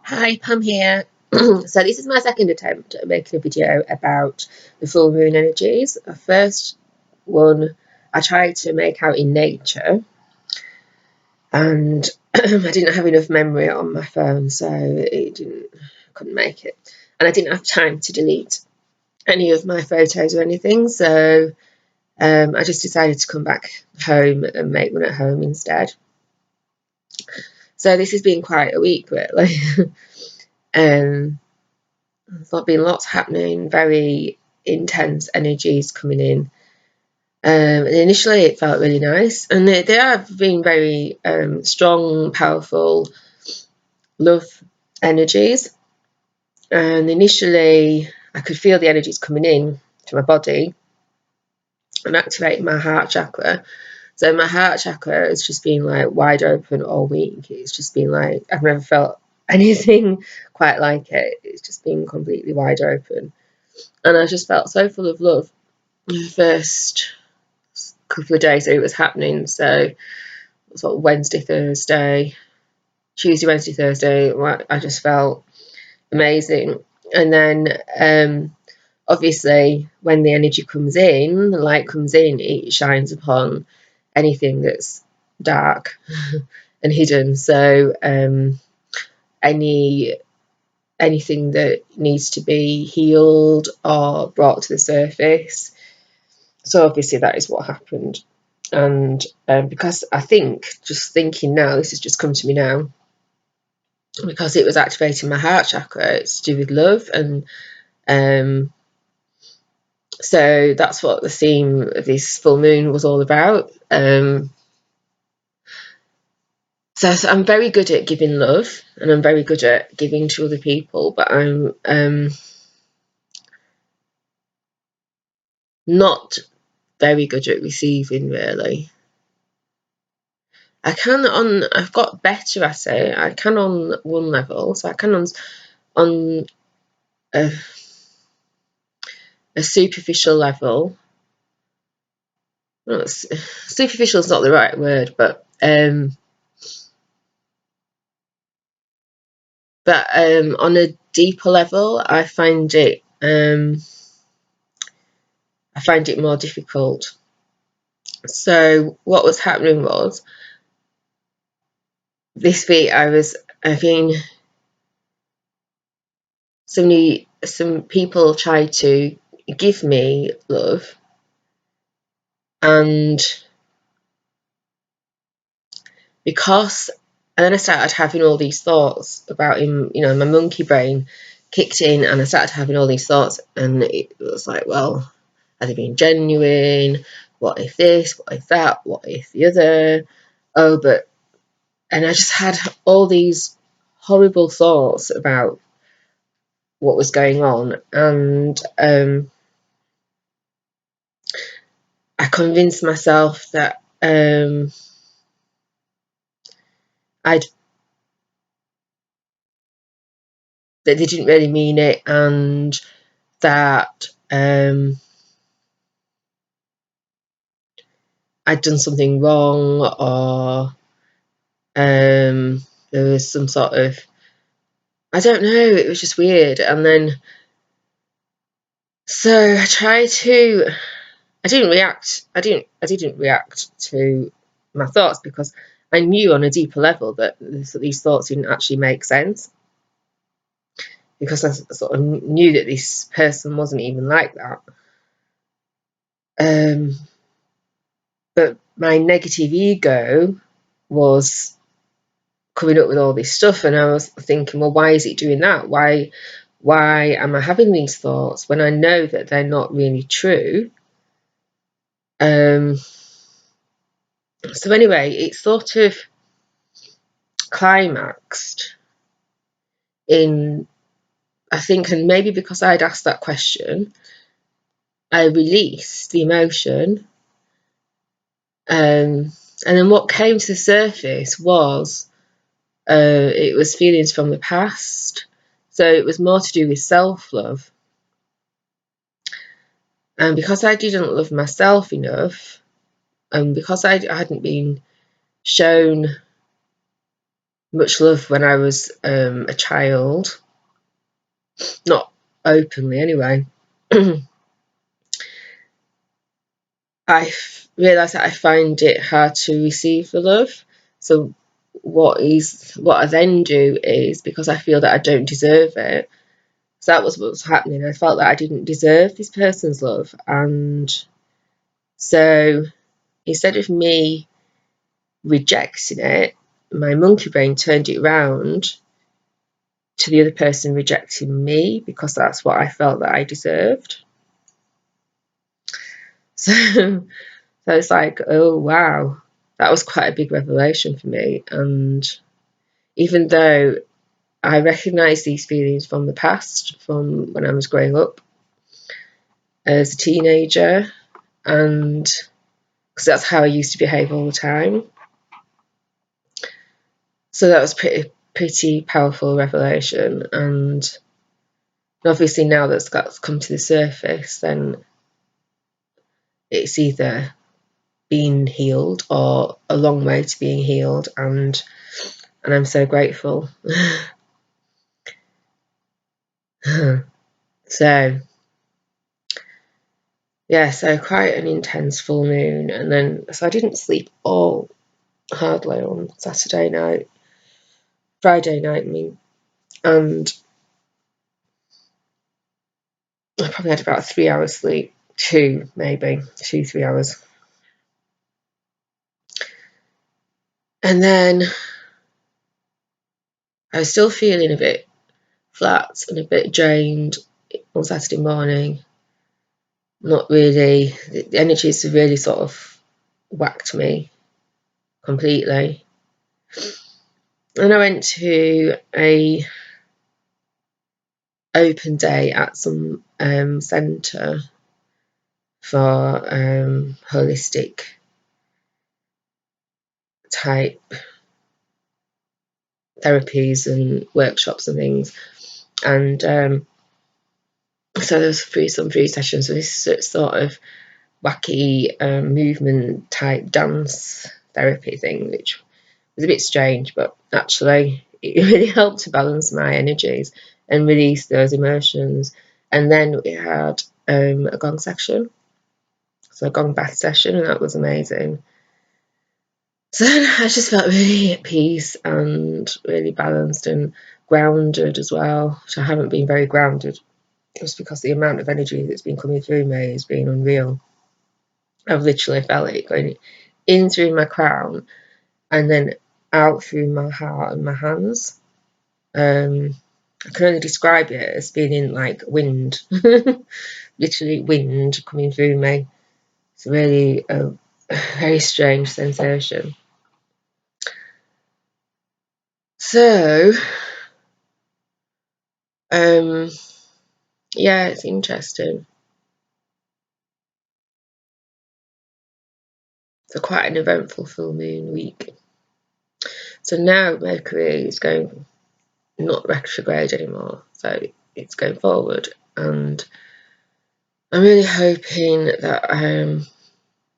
Hi, Pam here. So this is my second attempt at making a video about the full moon energies. The first one I tried to make out in nature, and I didn't have enough memory on my phone, so couldn't make it. And I didn't have time to delete any of my photos or anything, so I just decided to come back home and make one at home instead. So this has been quite a week, really. There's been lots happening, very intense energies coming in. And initially it felt really nice, and they have been very strong, powerful love energies. And initially I could feel the energies coming in to my body and activating my heart chakra. So my heart chakra has just been like wide open all week. It's just been like, I've never felt anything quite like it. It's just been completely wide open. And I just felt so full of love the first couple of days that it was happening. So sort of Wednesday, Thursday, Tuesday, Wednesday, Thursday, I just felt amazing. And then obviously when the energy comes in, the light comes in, it shines upon anything that's dark and hidden. So anything that needs to be healed or brought to the surface. So obviously that is what happened. And because I think, just thinking now, this has just come to me now, because it was activating my heart chakra, it's to do with love. And so that's what the theme of this full moon was all about. So I'm very good at giving love, and I'm very good at giving to other people, but I'm not very good at receiving, really. I've got better at it. I can on one level, so I can on a superficial level. Well, superficial is not the right word, but on a deeper level, I find it more difficult. So what was happening was, this week I've been some people tried to give me love, and then I started having all these thoughts about him, my monkey brain kicked in, and I started having all these thoughts, and it was like, well, are they being genuine? What if this? What if that? What if the other? And I just had all these horrible thoughts about what was going on, and I convinced myself that that they didn't really mean it, and that I'd done something wrong, or there was some sort of, I don't know, it was just weird. And then so I didn't react to my thoughts, because I knew on a deeper level that these thoughts didn't actually make sense, because I sort of knew that this person wasn't even like that. But my negative ego was coming up with all this stuff, and I was thinking, well, why is it doing that? Why am I having these thoughts when I know that they're not really true? So anyway, it sort of climaxed in, I think, and maybe because I'd asked that question, I released the emotion, and then what came to the surface was it was feelings from the past. So it was more to do with self-love. And because I didn't love myself enough, and because I hadn't been shown much love when I was a child, not openly anyway. I realised that I find it hard to receive the love. So what I then do is, because I feel that I don't deserve it, so that was what was happening. I felt that I didn't deserve this person's love, and so instead of me rejecting it, my monkey brain turned it around to the other person rejecting me because that's what I felt that I deserved. So, so it's like, oh wow, that was quite a big revelation for me. And even though I recognise these feelings from the past, from when I was growing up as a teenager, and because that's how I used to behave all the time. So that was pretty powerful revelation. And obviously now that's come to the surface, then it's either been healed or a long way to being healed, and I'm so grateful. So yeah, so quite an intense full moon, and then so I didn't sleep all hardly on Friday night, I mean, and I probably had about 3 hours sleep, 3 hours. And then I was still feeling a bit flat and a bit drained on Saturday morning. Not really, the energies have really sort of whacked me completely. And I went to a open day at some centre for holistic type therapies and workshops and things. And so there was some free sessions with this sort of wacky movement type dance therapy thing, which was a bit strange, but actually it really helped to balance my energies and release those emotions. And then we had a gong session, so a gong bath session, and that was amazing. So then I just felt really at peace and really balanced and grounded as well, which I haven't been very grounded just because the amount of energy that's been coming through me has been unreal. I've literally felt it going in through my crown and then out through my heart and my hands. I can only describe it as feeling like wind, literally wind coming through me. It's really a very strange sensation. So, yeah, it's interesting. So quite an eventful full moon week. So now Mercury is going not retrograde anymore, so it's going forward, and I'm really hoping that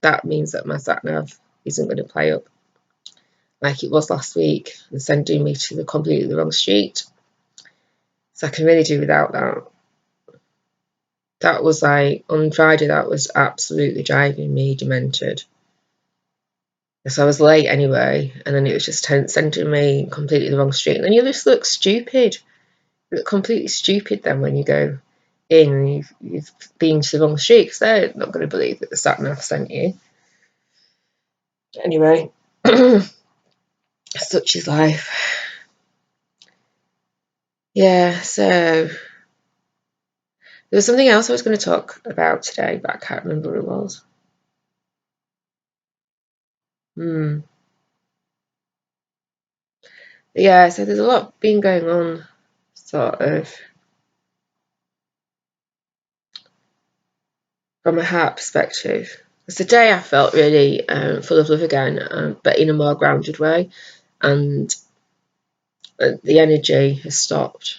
that means that my sat nav isn't going to play up like it was last week and sending me to the completely wrong street. So I can really do without that. That was like on Friday, that was absolutely driving me demented. So I was late anyway, and then it was just sending me completely the wrong street. And then you just look stupid. You look completely stupid then when you go in and you've been to the wrong street, because they're not going to believe that the sat nav sent you. Anyway, such is life. Yeah, so there was something else I was going to talk about today, but I can't remember what it was. Yeah, so there's a lot been going on, sort of, from a heart perspective. Today I felt really full of love again, but in a more grounded way, and the energy has stopped,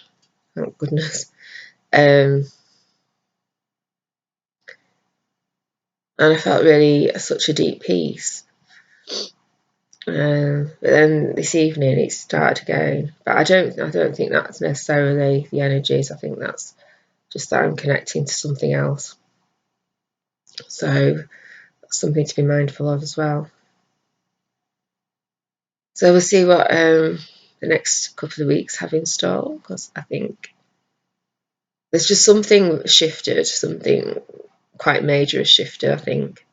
thank goodness. And I felt really such a deep peace. But then this evening it started again. But I don't think that's necessarily the energies. I think that's just that I'm connecting to something else. So that's something to be mindful of as well. So we'll see what the next couple of weeks have in store, because I think there's just something shifted, something quite major has shifted. I think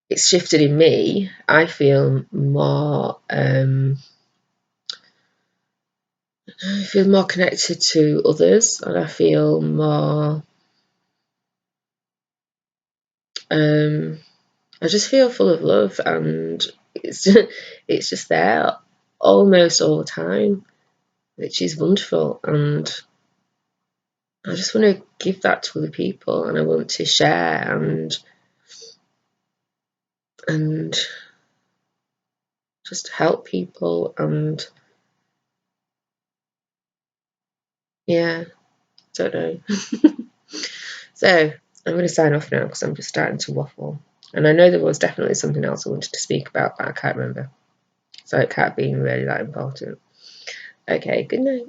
it's shifted in me. I feel more connected to others, and I feel more I just feel full of love, and it's just there almost all the time, which is wonderful. And I just want to give that to other people, and I want to share and just help people. And yeah, don't know. So I'm going to sign off now because I'm just starting to waffle. And I know there was definitely something else I wanted to speak about, but I can't remember. So it can't be really that important. Okay, good night.